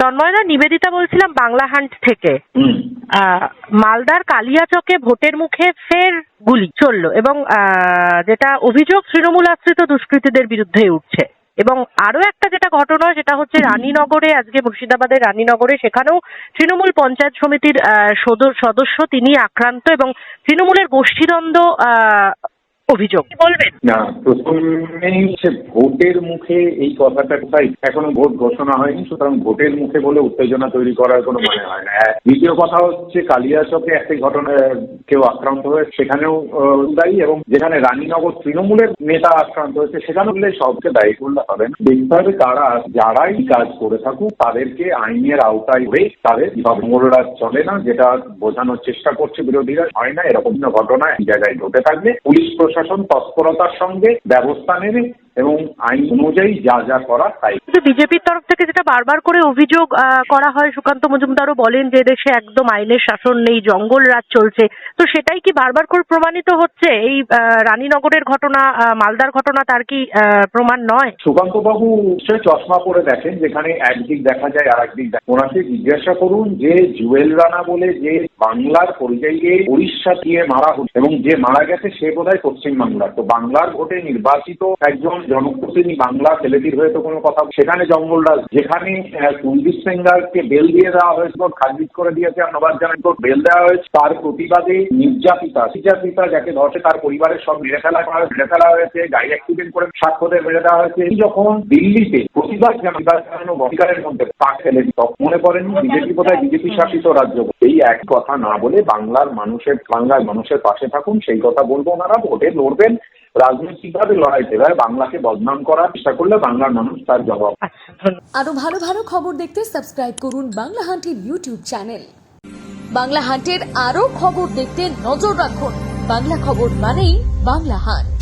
তন্ময়দা, নিবেদিতা বলছিলাম বাংলাহান্ট থেকে। মালদার কালিয়াচকে ভোটের মুখে ফের গুলি চললো এবং যেটা অভিযোগ তৃণমূল আশ্রিত দুষ্কৃতীদের বিরুদ্ধে উঠছে। এবং আরো একটা যেটা ঘটনা সেটা হচ্ছে রানীনগরে, আজকে মুর্শিদাবাদের রানীনগরে, সেখানেও তৃণমূল পঞ্চায়েত সমিতির সদস্য তিনি আক্রান্ত এবং তৃণমূলের গোষ্ঠীদ্বন্দ্ব অভিযোগ। বলবেন না, প্রথমেই সে ভোটের মুখে এই কথাটা কোথায়, এখনো ভোট ঘোষণা হয়নি, সুতরাং ভোটের মুখে বলে উত্তেজনা তৈরি করার কোনো মানে হয় না। দ্বিতীয় কথা হচ্ছে কালিয়াচকে একটি ঘটনায় কেউ আক্রান্ত হয়ে সেখানেও দায়ী, এবং যেখানে রানীনগর তৃণমূলের নেতা আক্রান্ত হয়েছে সেখানে বললে সবকে দায়ী করলে হবে না। দেখতে হবে তারা যারাই কাজ করে থাকুক তাদেরকে আইনের আওতায় হয়ে তাদের মঙ্গলরাজ চলে না, যেটা বোঝানোর চেষ্টা করছে বিরোধীরা, হয় না। এরকম ঘটনা এই জায়গায় ঘটে থাকবে পুলিশ প্রশাসন তৎপরতার সঙ্গে ব্যবস্থা নেবে এবং আইন অনুযায়ী যা যা করা তাই। কিন্তু বিজেপির তরফ থেকে যেটা বারবার করে অভিযোগ করা হয়, সুকান্ত মজুমদারও বলেন যে দেশে একদম আইনের শাসন নেই, জঙ্গল রাজ চলছে, তো সেটাই কি বারবার করে প্রমাণিত হচ্ছে? এই রানীনগরের ঘটনা, মালদার ঘটনা তার কি প্রমাণ নয়? সুকান্ত বাবু নিশ্চয়ই চশমা পরে দেখেন, যেখানে একদিক দেখা যায় আর একদিক। ওনাকে জিজ্ঞাসা করুন যে জুয়েল রানা বলে যে বাংলার পরিযায়ী উড়িষ্যা দিয়ে মারা হচ্ছে এবং যে মারা গেছে সে বোধহয় পশ্চিমবাংলার, তো বাংলার ভোটে নির্বাচিত একজন জনপ্রতিনিধি বাংলা ছেলেটির হয়ে তো কোনো কথা, সেখানে জঙ্গলরাজ, যেখানে কুলদীপ সেঙ্গারকে বেল দিয়ে দেওয়া হয়েছে, খারিজ করে দিয়েছে, আর নবাব জানান বেল দেওয়া হয়েছে, তার প্রতিবাদে নির্যাতিতা যাকে ধরছে তার পরিবারের সব মেরে ফেলা হয়েছে, গাড়ি অ্যাক্সিডেন্ট করে সাক্ষ্যদের মেরে দেওয়া হয়েছে। যখন দিল্লিতে প্রতিবাদ জানানো অধিকারের মধ্যে পাক ফেলে তখন মনে করেন বিজেপি বোধহয় বিজেপি শাসিত রাজ্য। এই এক কথা না বলে বাংলার মানুষের পাশে থাকুন, সেই কথা বলবো। ওনারা ভোটে লড়বেন, রাজনৈতিকভাবে লড়াই দেবে, বাংলাকে বদনাম করার চেষ্টা করলে বাংলার মানুষ তার জবাব। আরো ভালো ভালো খবর দেখতে সাবস্ক্রাইব করুন বাংলা হান্টের ইউটিউব চ্যানেল। বাংলা হান্টের আরো খবর দেখতে নজর রাখুন। বাংলা খবর মানেই বাংলা হান্ট।